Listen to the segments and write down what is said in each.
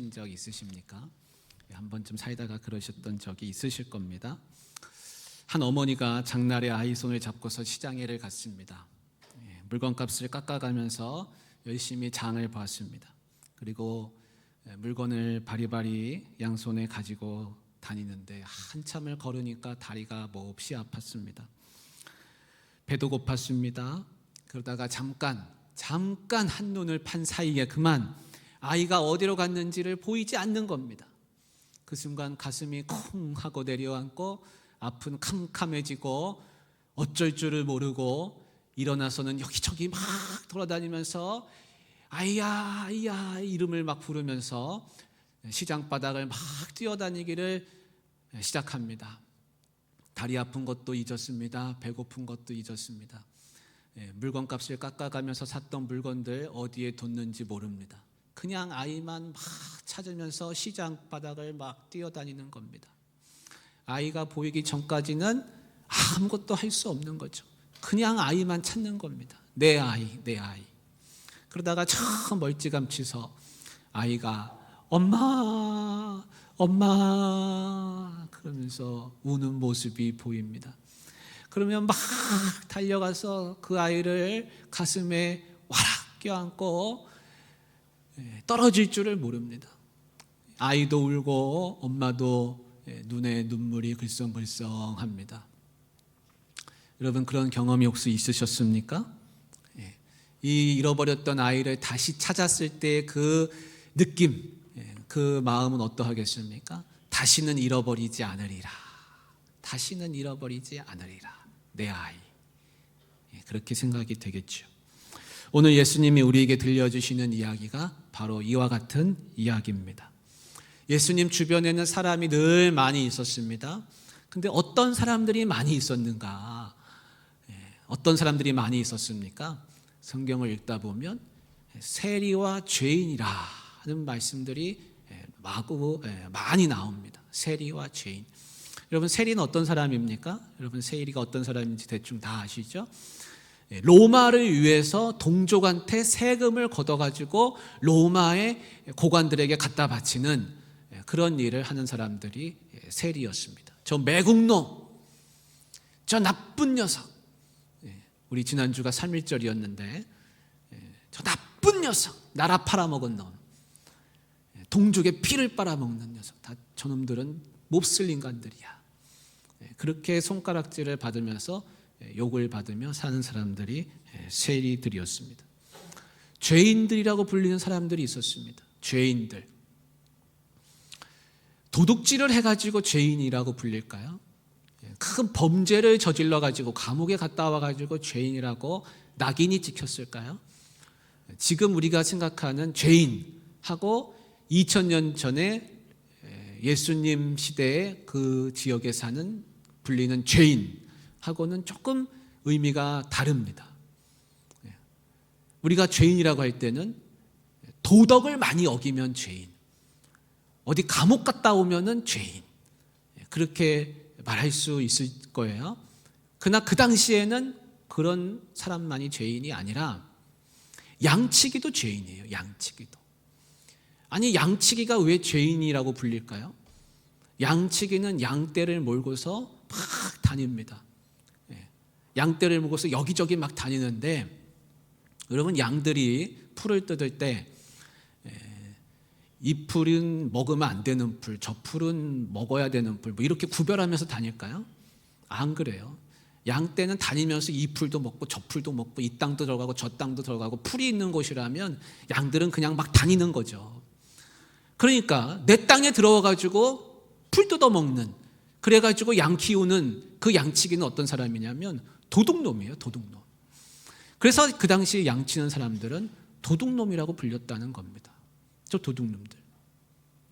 그러신 적 있으십니까? 한 번쯤 살다가 그러셨던 적이 있으실 겁니다. 한 어머니가 장날에 아이 손을 잡고서 시장에를 갔습니다. 물건값을 깎아가면서 열심히 장을 봤습니다. 그리고 물건을 바리바리 양손에 가지고 다니는데 한참을 걸으니까 다리가 몹시 아팠습니다. 배도 고팠습니다. 그러다가 잠깐 한눈을 판 사이에 그만 아이가 어디로 갔는지를 보이지 않는 겁니다. 그 순간 가슴이 쿵 하고 내려앉고 앞은 캄캄해지고 어쩔 줄을 모르고 일어나서는 여기저기 막 돌아다니면서 아이야 아이야 이름을 막 부르면서 시장 바닥을 막 뛰어다니기를 시작합니다. 다리 아픈 것도 잊었습니다. 배고픈 것도 잊었습니다. 물건값을 깎아가면서 샀던 물건들 어디에 뒀는지 모릅니다. 그냥 아이만 막 찾으면서 시장 바닥을 막 뛰어다니는 겁니다. 아이가 보이기 전까지는 아무것도 할 수 없는 거죠. 그냥 아이만 찾는 겁니다. 내 아이, 내 아이. 그러다가 저 멀찌감치서 아이가 엄마, 엄마 그러면서 우는 모습이 보입니다. 그러면 막 달려가서 그 아이를 가슴에 와락 껴안고 떨어질 줄을 모릅니다. 아이도 울고 엄마도 눈에 눈물이 글썽글썽합니다. 여러분 그런 경험이 혹시 있으셨습니까? 이 잃어버렸던 아이를 다시 찾았을 때 그 느낌, 그 마음은 어떠하겠습니까? 다시는 잃어버리지 않으리라. 다시는 잃어버리지 않으리라. 내 아이. 그렇게 생각이 되겠죠. 오늘 예수님이 우리에게 들려주시는 이야기가 바로 이와 같은 이야기입니다. 예수님 주변에는 사람이 늘 많이 있었습니다. 근데 어떤 사람들이 많이 있었는가? 어떤 사람들이 많이 있었습니까? 성경을 읽다 보면 세리와 죄인이라는 말씀들이 마구 많이 나옵니다. 세리와 죄인. 여러분 세리는 어떤 사람입니까? 여러분 세리가 어떤 사람인지 대충 다 아시죠? 로마를 위해서 동족한테 세금을 걷어가지고 로마의 고관들에게 갖다 바치는 그런 일을 하는 사람들이 세리였습니다. 저 매국노, 저 나쁜 녀석. 우리 지난주가 3.1절이었는데 저 나쁜 녀석, 나라 팔아먹은 놈, 동족의 피를 빨아먹는 녀석, 다 저놈들은 몹쓸 인간들이야. 그렇게 손가락질을 받으면서 욕을 받으며 사는 사람들이 세리들이었습니다. 죄인들이라고 불리는 사람들이 있었습니다. 죄인들. 도둑질을 해가지고 죄인이라고 불릴까요? 큰 범죄를 저질러가지고 감옥에 갔다 와가지고 죄인이라고 낙인이 찍혔을까요? 지금 우리가 생각하는 죄인하고 2000년 전에 예수님 시대에 그 지역에 사는 불리는 죄인하고는 조금 의미가 다릅니다. 우리가 죄인이라고 할 때는 도덕을 많이 어기면 죄인, 어디 감옥 갔다 오면은 죄인, 그렇게 말할 수 있을 거예요. 그러나 그 당시에는 그런 사람만이 죄인이 아니라 양치기도 죄인이에요. 양치기도. 아니 양치기가 왜 죄인이라고 불릴까요? 양치기는 양떼를 몰고서 막 다닙니다. 양떼를 몰고서 여기저기 막 다니는데 여러분 양들이 풀을 뜯을 때 이 풀은 먹으면 안 되는 풀, 저 풀은 먹어야 되는 풀, 뭐 이렇게 구별하면서 다닐까요? 안 그래요. 양떼는 다니면서 이 풀도 먹고 저 풀도 먹고 이 땅도 들어가고 저 땅도 들어가고 풀이 있는 곳이라면 양들은 그냥 막 다니는 거죠. 그러니까 내 땅에 들어와가지고 풀 뜯어먹는, 그래가지고 양 키우는 그 양치기는 어떤 사람이냐면 도둑놈이에요. 도둑놈. 그래서 그 당시 양치는 사람들은 도둑놈이라고 불렸다는 겁니다. 저 도둑놈들.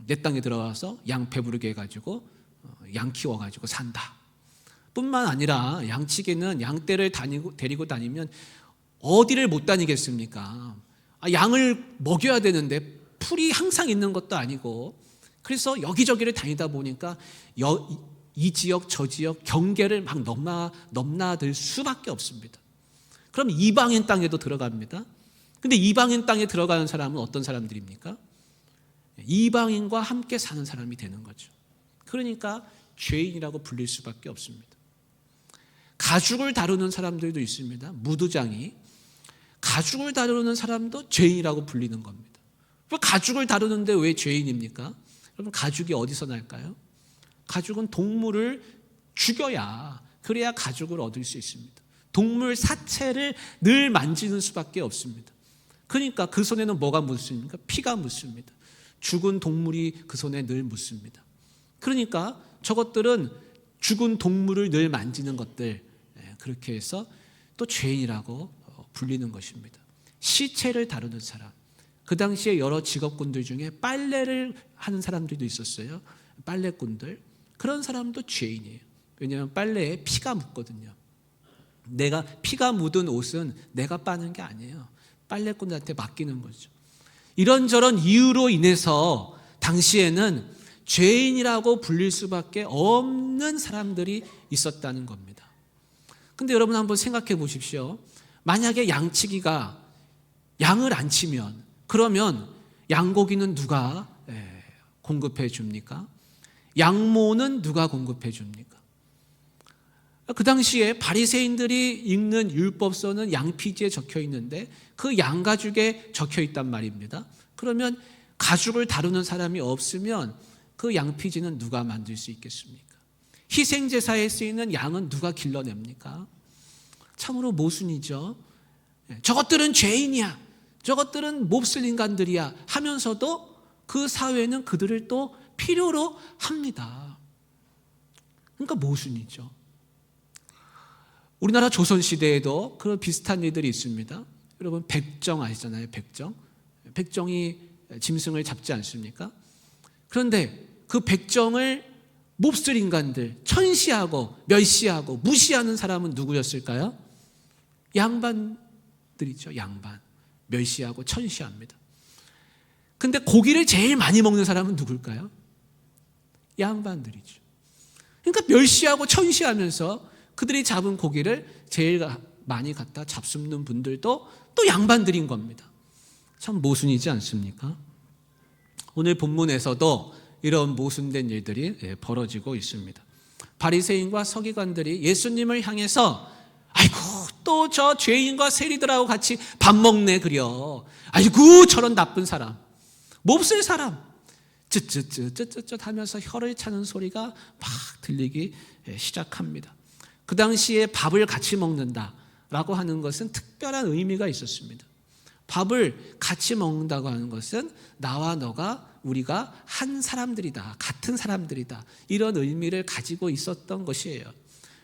내 땅에 들어와서 양 배부르게 해가지고 양 키워가지고 산다. 뿐만 아니라 양치기는 양떼를 데리고 다니면 어디를 못 다니겠습니까? 양을 먹여야 되는데 풀이 항상 있는 것도 아니고, 그래서 여기저기를 다니다 보니까 이 지역 저 지역 경계를 막 넘나들 수밖에 없습니다. 그럼 이방인 땅에도 들어갑니다. 근데 이방인 땅에 들어가는 사람은 어떤 사람들입니까? 이방인과 함께 사는 사람이 되는 거죠. 그러니까 죄인이라고 불릴 수밖에 없습니다. 가죽을 다루는 사람들도 있습니다. 무두장이. 가죽을 다루는 사람도 죄인이라고 불리는 겁니다. 가죽을 다루는데 왜 죄인입니까? 여러분, 가죽이 어디서 날까요? 가죽은 동물을 죽여야, 그래야 가죽을 얻을 수 있습니다. 동물 사체를 늘 만지는 수밖에 없습니다. 그러니까 그 손에는 뭐가 묻습니까? 피가 묻습니다. 죽은 동물이 그 손에 늘 묻습니다. 그러니까 저것들은 죽은 동물을 늘 만지는 것들, 그렇게 해서 또 죄인이라고 불리는 것입니다. 시체를 다루는 사람. 그 당시에 여러 직업군들 중에 빨래를 하는 사람들도 있었어요. 빨래꾼들. 그런 사람도 죄인이에요. 왜냐하면 빨래에 피가 묻거든요. 내가 피가 묻은 옷은 내가 빠는 게 아니에요. 빨래꾼한테 맡기는 거죠. 이런저런 이유로 인해서 당시에는 죄인이라고 불릴 수밖에 없는 사람들이 있었다는 겁니다. 근데 여러분 한번 생각해 보십시오. 만약에 양치기가 양을 안 치면, 그러면 양고기는 누가 공급해 줍니까? 양모는 누가 공급해 줍니까? 그 당시에 바리새인들이 읽는 율법서는 양피지에 적혀 있는데 그 양가죽에 적혀 있단 말입니다. 그러면 가죽을 다루는 사람이 없으면 그 양피지는 누가 만들 수 있겠습니까? 희생제사에 쓰이는 양은 누가 길러냅니까? 참으로 모순이죠. 저것들은 죄인이야, 저것들은 몹쓸 인간들이야 하면서도 그 사회는 그들을 또 필요로 합니다. 그러니까 모순이죠. 우리나라 조선시대에도 그런 비슷한 일들이 있습니다. 여러분, 백정 아시잖아요. 백정이 짐승을 잡지 않습니까? 그런데 그 백정을 몹쓸 인간들, 천시하고 멸시하고 무시하는 사람은 누구였을까요? 양반들이죠. 양반. 멸시하고 천시합니다. 근데 고기를 제일 많이 먹는 사람은 누굴까요? 양반들이죠. 그러니까 멸시하고 천시하면서 그들이 잡은 고기를 제일 많이 갖다 잡수는 분들도 또 양반들인 겁니다. 참 모순이지 않습니까? 오늘 본문에서도 이런 모순된 일들이 벌어지고 있습니다. 바리새인과 서기관들이 예수님을 향해서 아이고 또 저 죄인과 세리들하고 같이 밥 먹네 그려. 아이고 저런 나쁜 사람, 몹쓸 사람, 쯧쯧쯧쯧쯧 하면서 혀를 차는 소리가 막 들리기 시작합니다. 그 당시에 밥을 같이 먹는다라고 하는 것은 특별한 의미가 있었습니다. 밥을 같이 먹는다고 하는 것은 나와 너가, 우리가 한 사람들이다, 같은 사람들이다, 이런 의미를 가지고 있었던 것이에요.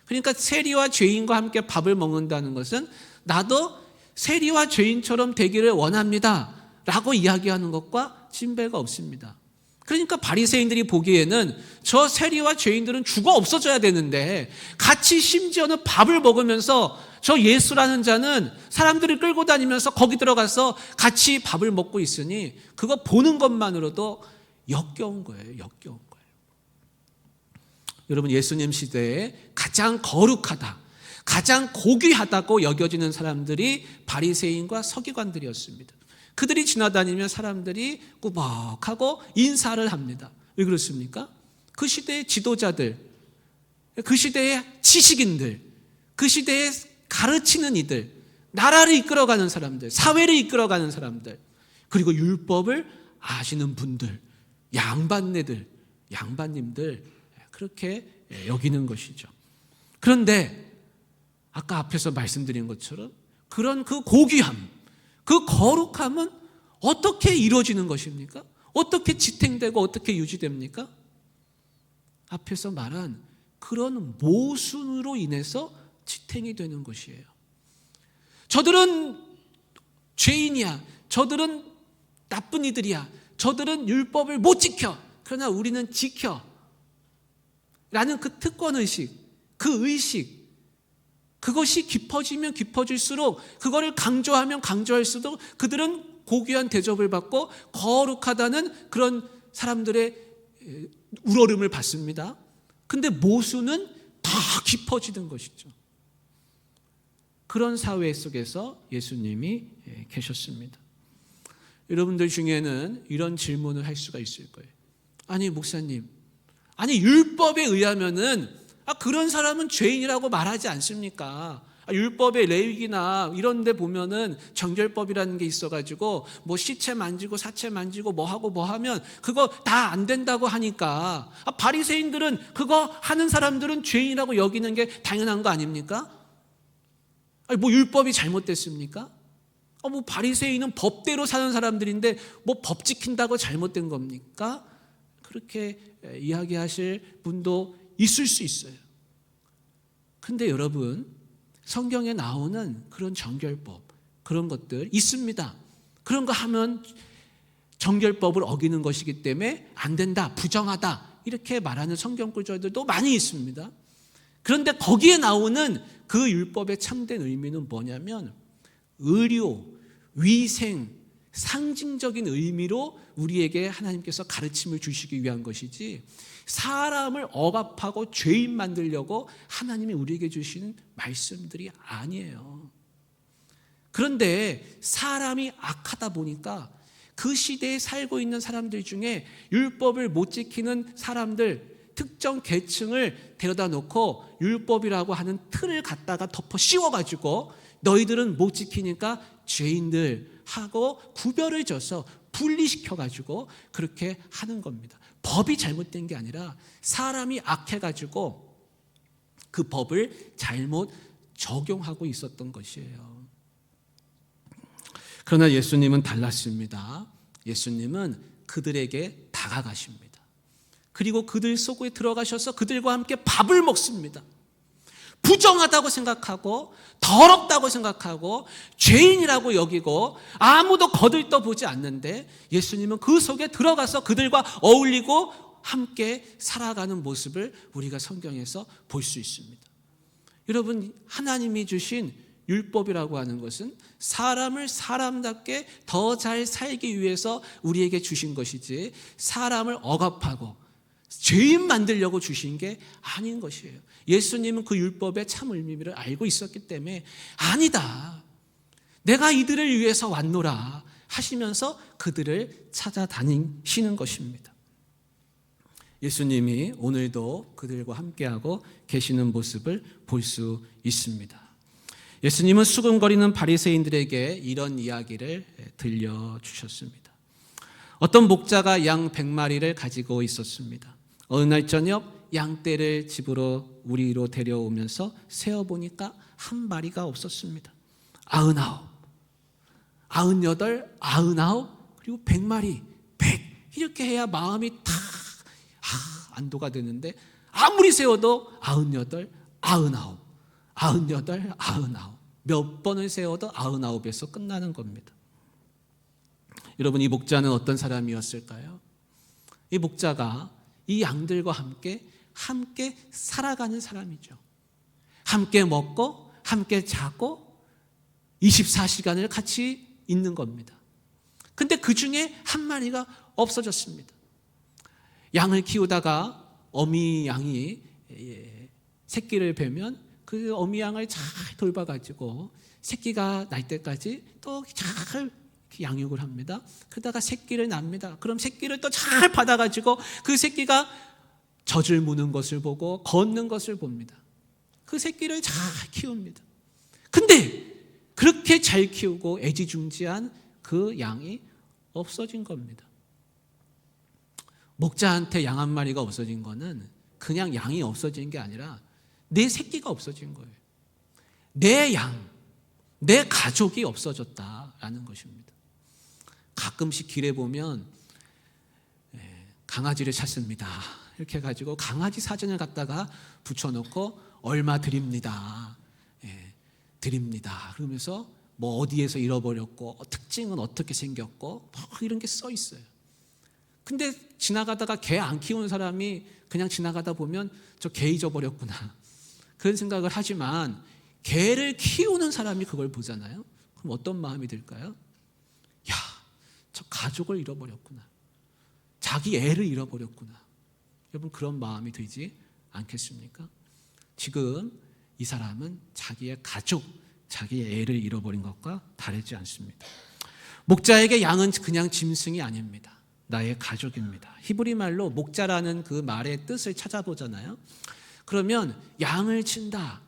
그러니까 세리와 죄인과 함께 밥을 먹는다는 것은 나도 세리와 죄인처럼 되기를 원합니다 라고 이야기하는 것과 진배가 없습니다. 그러니까 바리새인들이 보기에는 저 세리와 죄인들은 죽어 없어져야 되는데 같이 심지어는 밥을 먹으면서 저 예수라는 자는 사람들을 끌고 다니면서 거기 들어가서 같이 밥을 먹고 있으니 그거 보는 것만으로도 역겨운 거예요. 역겨운 거예요. 여러분, 예수님 시대에 가장 거룩하다, 가장 고귀하다고 여겨지는 사람들이 바리새인과 서기관들이었습니다. 그들이 지나다니면 사람들이 꾸벅하고 인사를 합니다. 왜 그렇습니까? 그 시대의 지도자들, 그 시대의 지식인들, 그 시대에 가르치는 이들, 나라를 이끌어가는 사람들, 사회를 이끌어가는 사람들, 그리고 율법을 아시는 분들, 양반네들, 양반님들, 그렇게 여기는 것이죠. 그런데 아까 앞에서 말씀드린 것처럼 그런 그 고귀함, 그 거룩함은 어떻게 이루어지는 것입니까? 어떻게 지탱되고 어떻게 유지됩니까? 앞에서 말한 그런 모순으로 인해서 지탱이 되는 것이에요. 저들은 죄인이야, 저들은 나쁜 이들이야, 저들은 율법을 못 지켜, 그러나 우리는 지켜 라는 그 특권의식, 그 의식, 그것이 깊어지면 깊어질수록, 그거를 강조하면 강조할수록 그들은 고귀한 대접을 받고 거룩하다는 그런 사람들의 우러름을 받습니다. 근데 모순은 더 깊어지는 것이죠. 그런 사회 속에서 예수님이 계셨습니다. 여러분들 중에는 이런 질문을 할 수가 있을 거예요. 아니 목사님, 아니 율법에 의하면은 그런 사람은 죄인이라고 말하지 않습니까? 율법의 레위기나 이런 데 보면은 정결법이라는 게 있어가지고 뭐 시체 만지고 사체 만지고 뭐 하고 뭐 하면 그거 다 안 된다고 하니까 바리새인들은 그거 하는 사람들은 죄인이라고 여기는 게 당연한 거 아닙니까? 아니 뭐 율법이 잘못됐습니까? 뭐 바리새인은 법대로 사는 사람들인데 뭐 법 지킨다고 잘못된 겁니까? 그렇게 이야기하실 분도 있을 수 있어요. 근데 여러분, 성경에 나오는 그런 정결법, 그런 것들 있습니다. 그런 거 하면 정결법을 어기는 것이기 때문에 안 된다, 부정하다 이렇게 말하는 성경 구절들도 많이 있습니다. 그런데 거기에 나오는 그 율법의 참된 의미는 뭐냐면 의료, 위생, 상징적인 의미로 우리에게 하나님께서 가르침을 주시기 위한 것이지 사람을 억압하고 죄인 만들려고 하나님이 우리에게 주신 말씀들이 아니에요. 그런데 사람이 악하다 보니까 그 시대에 살고 있는 사람들 중에 율법을 못 지키는 사람들, 특정 계층을 데려다 놓고 율법이라고 하는 틀을 갖다가 덮어 씌워가지고 너희들은 못 지키니까 죄인들 하고 구별을 져서 분리시켜가지고 그렇게 하는 겁니다. 법이 잘못된 게 아니라 사람이 악해가지고 그 법을 잘못 적용하고 있었던 것이에요. 그러나 예수님은 달랐습니다. 예수님은 그들에게 다가가십니다. 그리고 그들 속에 들어가셔서 그들과 함께 밥을 먹습니다. 부정하다고 생각하고 더럽다고 생각하고 죄인이라고 여기고 아무도 거들떠보지 않는데 예수님은 그 속에 들어가서 그들과 어울리고 함께 살아가는 모습을 우리가 성경에서 볼 수 있습니다. 여러분, 하나님이 주신 율법이라고 하는 것은 사람을 사람답게 더 잘 살기 위해서 우리에게 주신 것이지 사람을 억압하고 죄인 만들려고 주신 게 아닌 것이에요. 예수님은 그 율법의 참 의미를 알고 있었기 때문에 아니다, 내가 이들을 위해서 왔노라 하시면서 그들을 찾아다니시는 것입니다. 예수님이 오늘도 그들과 함께하고 계시는 모습을 볼 수 있습니다. 예수님은 수군거리는 바리새인들에게 이런 이야기를 들려주셨습니다. 어떤 목자가 양 100마리를 가지고 있었습니다. 어느 날 저녁 양떼를 집으로 우리로 데려오면서 세어보니까 한 마리가 없었습니다. 99, 98, 99 그리고 100마리, 100 이렇게 해야 마음이 다 안도가 되는데 아무리 세워도 98, 99, 98, 99 몇 번을 세워도 99에서 끝나는 겁니다. 여러분, 이 목자는 어떤 사람이었을까요? 이 목자가 이 양들과 함께 살아가는 사람이죠. 함께 먹고 함께 자고 24시간을 같이 있는 겁니다. 근데 그 중에 한 마리가 없어졌습니다. 양을 키우다가 어미 양이 새끼를 베면 그 어미 양을 잘 돌봐가지고 새끼가 날 때까지 또 잘 양육을 합니다. 그러다가 새끼를 낳습니다. 그럼 새끼를 또 잘 받아가지고 그 새끼가 젖을 무는 것을 보고 걷는 것을 봅니다. 그 새끼를 잘 키웁니다. 근데 그렇게 잘 키우고 애지중지한 그 양이 없어진 겁니다. 목자한테 양 한 마리가 없어진 거는 그냥 양이 없어진 게 아니라 내 새끼가 없어진 거예요. 내 양, 내 가족이 없어졌다라는 것입니다. 가끔씩 길에 보면 강아지를 찾습니다. 이렇게 해가지고 강아지 사진을 갖다가 붙여놓고 얼마 드립니다. 드립니다. 그러면서 뭐 어디에서 잃어버렸고 특징은 어떻게 생겼고 뭐 이런 게 써 있어요. 근데 지나가다가 개 안 키우는 사람이 그냥 지나가다 보면 저 개 잊어버렸구나 그런 생각을 하지만 개를 키우는 사람이 그걸 보잖아요. 그럼 어떤 마음이 들까요? 야, 저 가족을 잃어버렸구나. 자기 애를 잃어버렸구나. 여러분, 그런 마음이 들지 않겠습니까? 지금 이 사람은 자기의 가족, 자기의 애를 잃어버린 것과 다르지 않습니다. 목자에게 양은 그냥 짐승이 아닙니다. 나의 가족입니다. 히브리 말로 목자라는 그 말의 뜻을 찾아보잖아요. 그러면 양을 친다,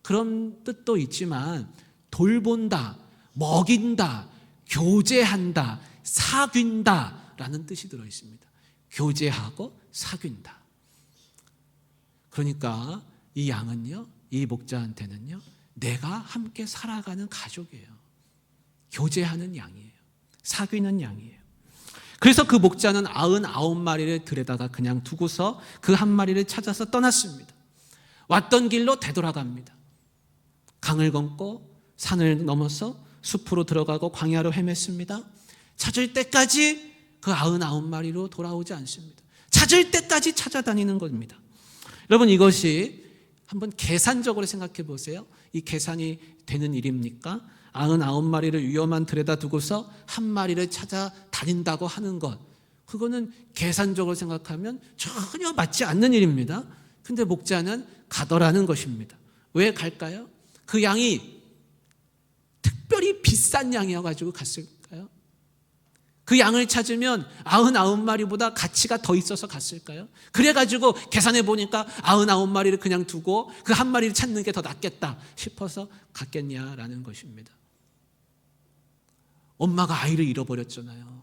그런 뜻도 있지만 돌본다, 먹인다, 교제한다, 사귄다 라는 뜻이 들어있습니다. 교제하고 사귄다. 그러니까 이 양은요, 이 목자한테는요, 내가 함께 살아가는 가족이에요. 교제하는 양이에요. 사귀는 양이에요. 그래서 그 목자는 99마리를 들에다가 그냥 두고서 그 한 마리를 찾아서 떠났습니다. 왔던 길로 되돌아갑니다. 강을 건고 산을 넘어서 숲으로 들어가고 광야로 헤맸습니다. 찾을 때까지 그 99마리로 돌아오지 않습니다. 찾을 때까지 찾아다니는 겁니다. 여러분, 이것이 한번 계산적으로 생각해 보세요. 이 계산이 되는 일입니까? 99마리를 위험한 들에다 두고서 한 마리를 찾아다닌다고 하는 것, 그거는 계산적으로 생각하면 전혀 맞지 않는 일입니다. 근데 목자는 가더라는 것입니다. 왜 갈까요? 그 양이 특별히 비싼 양이어가지고 갔을까요? 그 양을 찾으면 99마리보다 가치가 더 있어서 갔을까요? 그래가지고 계산해 보니까 99마리를 그냥 두고 그 한 마리를 찾는 게 더 낫겠다 싶어서 갔겠냐라는 것입니다. 엄마가 아이를 잃어버렸잖아요.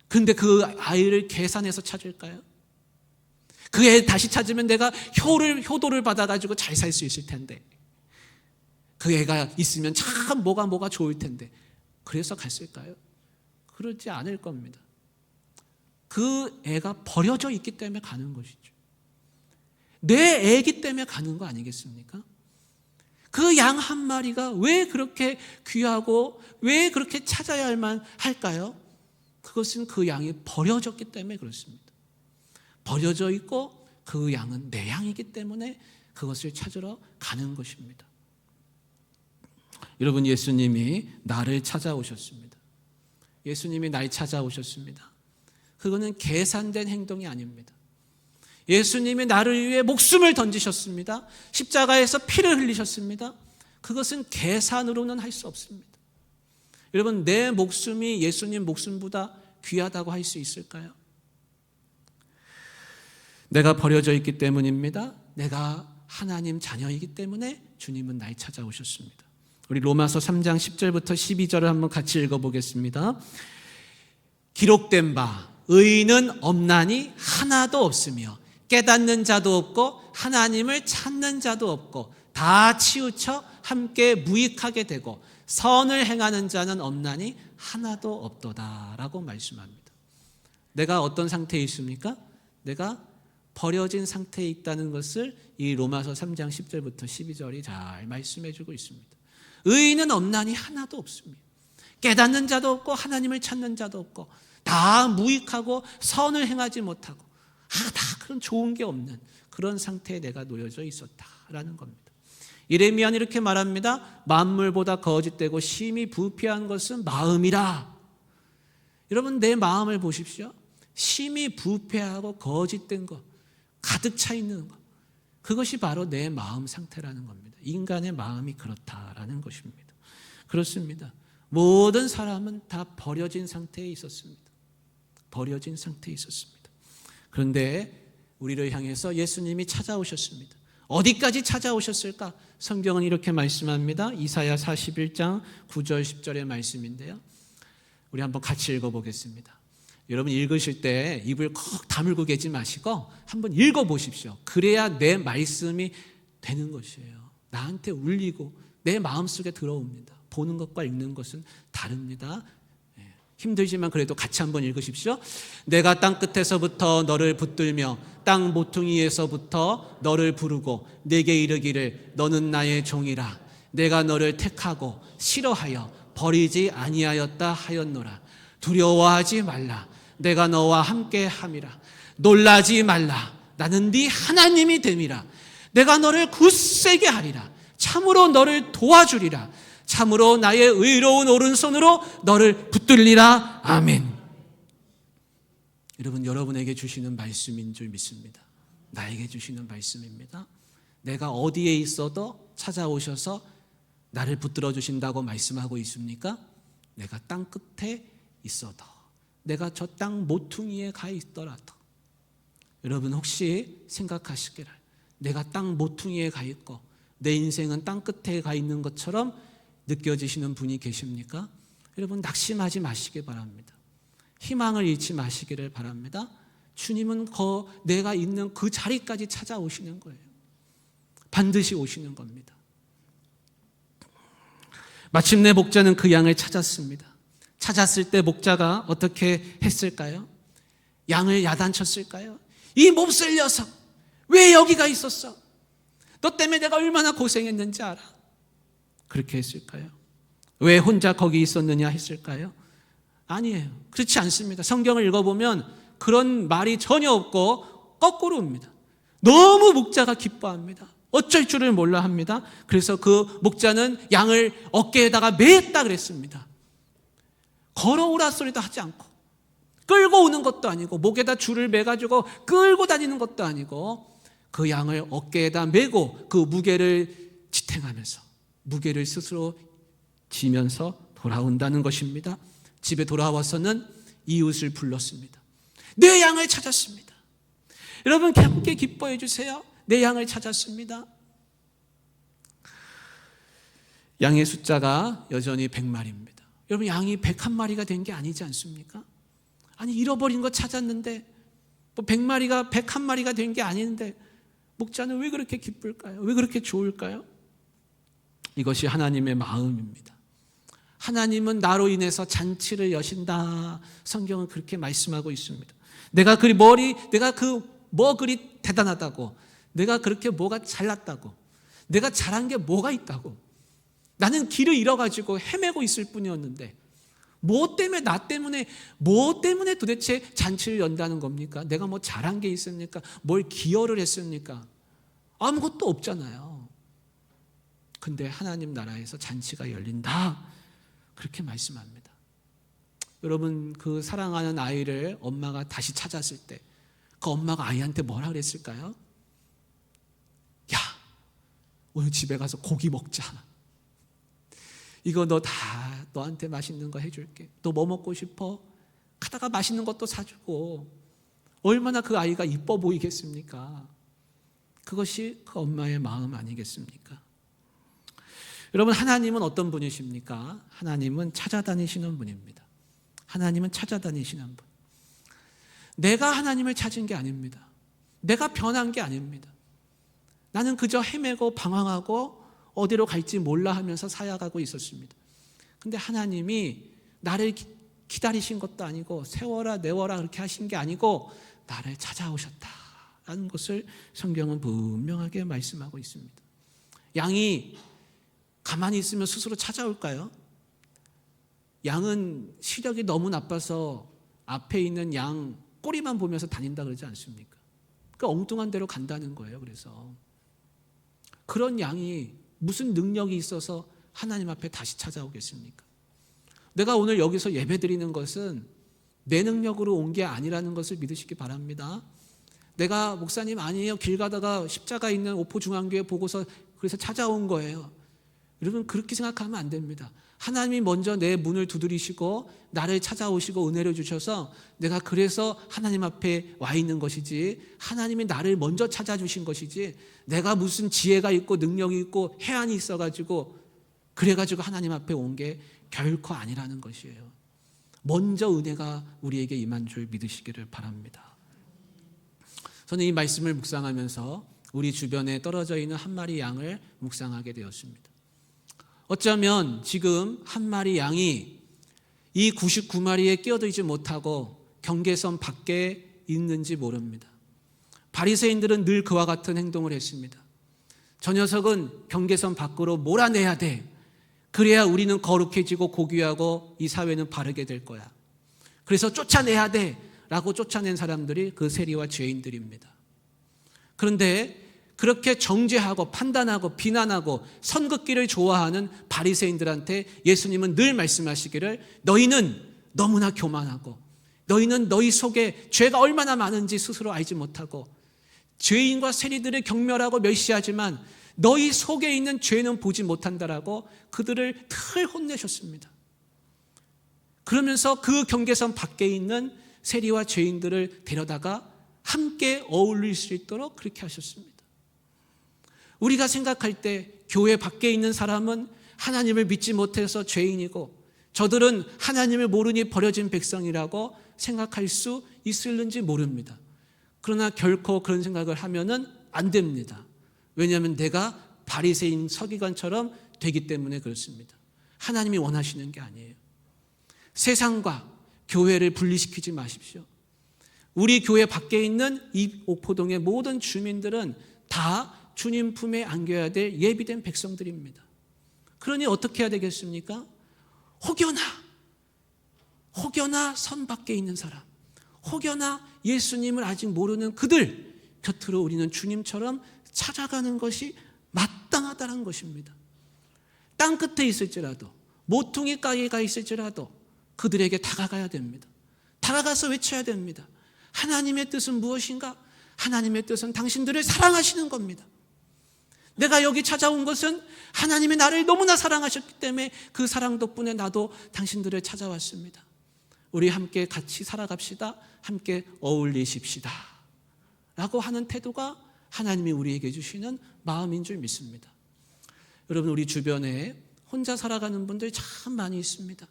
근데 그 아이를 계산해서 찾을까요? 그 애 다시 찾으면 내가 효도를 받아가지고 잘 살 수 있을 텐데, 그 애가 있으면 참 뭐가 좋을 텐데, 그래서 갔을까요? 그러지 않을 겁니다. 그 애가 버려져 있기 때문에 가는 것이죠. 내 애기 때문에 가는 거 아니겠습니까? 그 양 한 마리가 왜 그렇게 귀하고 왜 그렇게 찾아야만 할까요? 그것은 그 양이 버려졌기 때문에 그렇습니다. 버려져 있고 그 양은 내 양이기 때문에 그것을 찾으러 가는 것입니다. 여러분, 예수님이 나를 찾아오셨습니다. 예수님이 날 찾아오셨습니다. 그거는 계산된 행동이 아닙니다. 예수님이 나를 위해 목숨을 던지셨습니다. 십자가에서 피를 흘리셨습니다. 그것은 계산으로는 할 수 없습니다. 여러분, 내 목숨이 예수님 목숨보다 귀하다고 할 수 있을까요? 내가 버려져 있기 때문입니다. 내가 하나님 자녀이기 때문에 주님은 날 찾아오셨습니다. 우리 로마서 3장 10절부터 12절을 한번 같이 읽어보겠습니다. 기록된 바 의인은 없나니 하나도 없으며 깨닫는 자도 없고 하나님을 찾는 자도 없고 다 치우쳐 함께 무익하게 되고 선을 행하는 자는 없나니 하나도 없도다 라고 말씀합니다. 내가 어떤 상태에 있습니까? 내가 버려진 상태에 있다는 것을 이 로마서 3장 10절부터 12절이 잘 말씀해 주고 있습니다. 의인은 없나니 하나도 없습니다. 깨닫는 자도 없고 하나님을 찾는 자도 없고 다 무익하고 선을 행하지 못하고 다 그런 좋은 게 없는 그런 상태에 내가 놓여져 있었다라는 겁니다. 예레미야는 이렇게 말합니다. 만물보다 거짓되고 심히 부패한 것은 마음이라. 여러분, 내 마음을 보십시오. 심히 부패하고 거짓된 것, 가득 차 있는 것, 그것이 바로 내 마음 상태라는 겁니다. 인간의 마음이 그렇다라는 것입니다. 그렇습니다. 모든 사람은 다 버려진 상태에 있었습니다. 버려진 상태에 있었습니다. 그런데 우리를 향해서 예수님이 찾아오셨습니다. 어디까지 찾아오셨을까? 성경은 이렇게 말씀합니다. 이사야 41장 9절 10절의 말씀인데요. 우리 한번 같이 읽어보겠습니다. 여러분, 읽으실 때 입을 콕 다물고 계지 마시고 한번 읽어보십시오. 그래야 내 말씀이 되는 것이에요. 나한테 울리고 내 마음속에 들어옵니다. 보는 것과 읽는 것은 다릅니다. 힘들지만 그래도 같이 한번 읽으십시오. 내가 땅 끝에서부터 너를 붙들며 땅 모퉁이에서부터 너를 부르고 내게 이르기를 너는 나의 종이라. 내가 너를 택하고 싫어하여 버리지 아니하였다 하였노라. 두려워하지 말라. 내가 너와 함께 함이라. 놀라지 말라. 나는 네 하나님이 됨이라. 내가 너를 굳세게 하리라. 참으로 너를 도와주리라. 참으로 나의 의로운 오른손으로 너를 붙들리라. 아멘. 여러분, 여러분에게 주시는 말씀인 줄 믿습니다. 나에게 주시는 말씀입니다. 내가 어디에 있어도 찾아오셔서 나를 붙들어 주신다고 말씀하고 있습니까? 내가 땅 끝에 있어도, 내가 저 땅 모퉁이에 가 있더라도, 여러분 혹시 생각하시기를 내가 땅 모퉁이에 가 있고 내 인생은 땅 끝에 가 있는 것처럼 느껴지시는 분이 계십니까? 여러분 낙심하지 마시기 바랍니다. 희망을 잃지 마시기를 바랍니다. 주님은 내가 있는 그 자리까지 찾아오시는 거예요. 반드시 오시는 겁니다. 마침내 목자는 그 양을 찾았습니다. 찾았을 때 목자가 어떻게 했을까요? 양을 야단쳤을까요? 이 몹쓸 녀석, 왜 여기가 있었어? 너 때문에 내가 얼마나 고생했는지 알아? 그렇게 했을까요? 왜 혼자 거기 있었느냐 했을까요? 아니에요. 그렇지 않습니다. 성경을 읽어보면 그런 말이 전혀 없고 거꾸로입니다. 너무 목자가 기뻐합니다. 어쩔 줄을 몰라 합니다. 그래서 그 목자는 양을 어깨에다가 매었다 그랬습니다. 걸어오라 소리도 하지 않고, 끌고 오는 것도 아니고, 목에다 줄을 매가지고 끌고 다니는 것도 아니고, 그 양을 어깨에다 메고 그 무게를 지탱하면서 무게를 스스로 지면서 돌아온다는 것입니다. 집에 돌아와서는 이웃을 불렀습니다. 내 양을 찾았습니다. 여러분 함께 기뻐해 주세요. 내 양을 찾았습니다. 양의 숫자가 여전히 100마리입니다. 여러분 양이 101마리가 된 게 아니지 않습니까? 아니 잃어버린 거 찾았는데 뭐 100마리가 101마리가 된 게 아닌데 목자는 왜 그렇게 기쁠까요? 왜 그렇게 좋을까요? 이것이 하나님의 마음입니다. 하나님은 나로 인해서 잔치를 여신다. 성경은 그렇게 말씀하고 있습니다. 내가 뭐 그리 대단하다고, 내가 그렇게 뭐가 잘났다고, 내가 잘한 게 뭐가 있다고, 나는 길을 잃어가지고 헤매고 있을 뿐이었는데 뭐 때문에 도대체 잔치를 연다는 겁니까? 내가 뭐 잘한 게 있습니까? 뭘 기여를 했습니까? 아무것도 없잖아요. 근데 하나님 나라에서 잔치가 열린다. 그렇게 말씀합니다. 여러분 그 사랑하는 아이를 엄마가 다시 찾았을 때 그 엄마가 아이한테 뭐라 그랬을까요? 야, 오늘 집에 가서 고기 먹자. 이거 너 다 너한테 맛있는 거 해줄게. 너 뭐 먹고 싶어? 가다가 맛있는 것도 사주고. 얼마나 그 아이가 이뻐 보이겠습니까? 그것이 그 엄마의 마음 아니겠습니까? 여러분 하나님은 어떤 분이십니까? 하나님은 찾아다니시는 분입니다. 하나님은 찾아다니시는 분. 내가 하나님을 찾은 게 아닙니다. 내가 변한 게 아닙니다. 나는 그저 헤매고 방황하고 어디로 갈지 몰라 하면서 살아가고 있었습니다. 근데 하나님이 나를 기다리신 것도 아니고 세워라 내워라 그렇게 하신 게 아니고 나를 찾아오셨다라는 것을 성경은 분명하게 말씀하고 있습니다. 양이 가만히 있으면 스스로 찾아올까요? 양은 시력이 너무 나빠서 앞에 있는 양 꼬리만 보면서 다닌다 그러지 않습니까? 그 엉뚱한 데로 간다는 거예요. 그래서 그런 양이 무슨 능력이 있어서 하나님 앞에 다시 찾아오겠습니까? 내가 오늘 여기서 예배드리는 것은 내 능력으로 온 게 아니라는 것을 믿으시기 바랍니다. 내가 목사님 아니에요. 길 가다가 십자가 있는 오포중앙교회 보고서 그래서 찾아온 거예요. 여러분 그렇게 생각하면 안 됩니다. 하나님이 먼저 내 문을 두드리시고 나를 찾아오시고 은혜를 주셔서 내가 그래서 하나님 앞에 와 있는 것이지, 하나님이 나를 먼저 찾아주신 것이지 내가 무슨 지혜가 있고 능력이 있고 해안이 있어가지고 그래가지고 하나님 앞에 온 게 결코 아니라는 것이에요. 먼저 은혜가 우리에게 임한 줄 믿으시기를 바랍니다. 저는 이 말씀을 묵상하면서 우리 주변에 떨어져 있는 한 마리 양을 묵상하게 되었습니다. 어쩌면 지금 한 마리 양이 이 99마리에 끼어들지 못하고 경계선 밖에 있는지 모릅니다. 바리새인들은 늘 그와 같은 행동을 했습니다. 저 녀석은 경계선 밖으로 몰아내야 돼. 그래야 우리는 거룩해지고 고귀하고 이 사회는 바르게 될 거야. 그래서 쫓아내야 돼 라고 쫓아낸 사람들이 그 세리와 죄인들입니다. 그런데 그렇게 정죄하고 판단하고 비난하고 선긋기를 좋아하는 바리새인들한테 예수님은 늘 말씀하시기를 너희는 너무나 교만하고 너희는 너희 속에 죄가 얼마나 많은지 스스로 알지 못하고 죄인과 세리들을 경멸하고 멸시하지만 너희 속에 있는 죄는 보지 못한다라고 그들을 늘 혼내셨습니다. 그러면서 그 경계선 밖에 있는 세리와 죄인들을 데려다가 함께 어울릴 수 있도록 그렇게 하셨습니다. 우리가 생각할 때 교회 밖에 있는 사람은 하나님을 믿지 못해서 죄인이고 저들은 하나님을 모르니 버려진 백성이라고 생각할 수 있을는지 모릅니다. 그러나 결코 그런 생각을 하면은 안 됩니다. 왜냐하면 내가 바리새인 서기관처럼 되기 때문에 그렇습니다. 하나님이 원하시는 게 아니에요. 세상과 교회를 분리시키지 마십시오. 우리 교회 밖에 있는 이 옥포동의 모든 주민들은 다 주님 품에 안겨야 될 예비된 백성들입니다. 그러니 어떻게 해야 되겠습니까? 혹여나 선 밖에 있는 사람, 혹여나 예수님을 아직 모르는 그들 곁으로 우리는 주님처럼 찾아가는 것이 마땅하다는 것입니다. 땅 끝에 있을지라도 모퉁이 가게가 있을지라도 그들에게 다가가야 됩니다. 다가가서 외쳐야 됩니다. 하나님의 뜻은 무엇인가? 하나님의 뜻은 당신들을 사랑하시는 겁니다. 내가 여기 찾아온 것은 하나님이 나를 너무나 사랑하셨기 때문에 그 사랑 덕분에 나도 당신들을 찾아왔습니다. 우리 함께 같이 살아갑시다. 함께 어울리십시다. 라고 하는 태도가 하나님이 우리에게 주시는 마음인 줄 믿습니다. 여러분, 우리 주변에 혼자 살아가는 분들 참 많이 있습니다.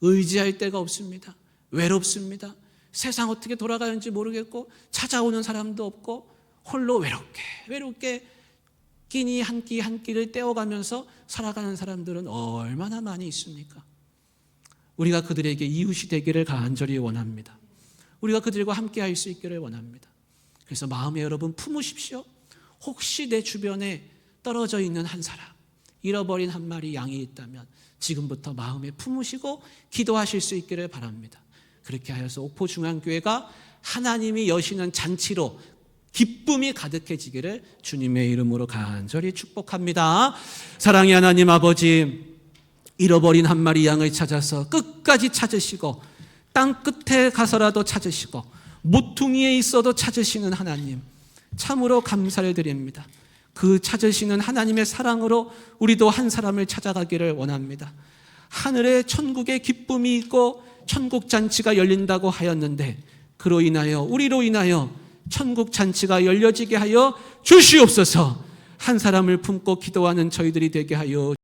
의지할 데가 없습니다. 외롭습니다. 세상 어떻게 돌아가는지 모르겠고 찾아오는 사람도 없고 홀로 외롭게 끼니 한 끼 한 끼를 떼어가면서 살아가는 사람들은 얼마나 많이 있습니까? 우리가 그들에게 이웃이 되기를 간절히 원합니다. 우리가 그들과 함께 할 수 있기를 원합니다. 그래서 마음에 여러분 품으십시오. 혹시 내 주변에 떨어져 있는 한 사람, 잃어버린 한 마리 양이 있다면 지금부터 마음에 품으시고 기도하실 수 있기를 바랍니다. 그렇게 하여서 옥포중앙교회가 하나님이 여시는 잔치로 기쁨이 가득해지기를 주님의 이름으로 간절히 축복합니다. 사랑의 하나님 아버지, 잃어버린 한 마리 양을 찾아서 끝까지 찾으시고 땅 끝에 가서라도 찾으시고 모퉁이에 있어도 찾으시는 하나님, 참으로 감사를 드립니다. 그 찾으시는 하나님의 사랑으로 우리도 한 사람을 찾아가기를 원합니다. 하늘에 천국의 기쁨이 있고 천국 잔치가 열린다고 하였는데 그로 인하여 우리로 인하여 천국 잔치가 열려지게 하여 주시옵소서. 한 사람을 품고 기도하는 저희들이 되게 하여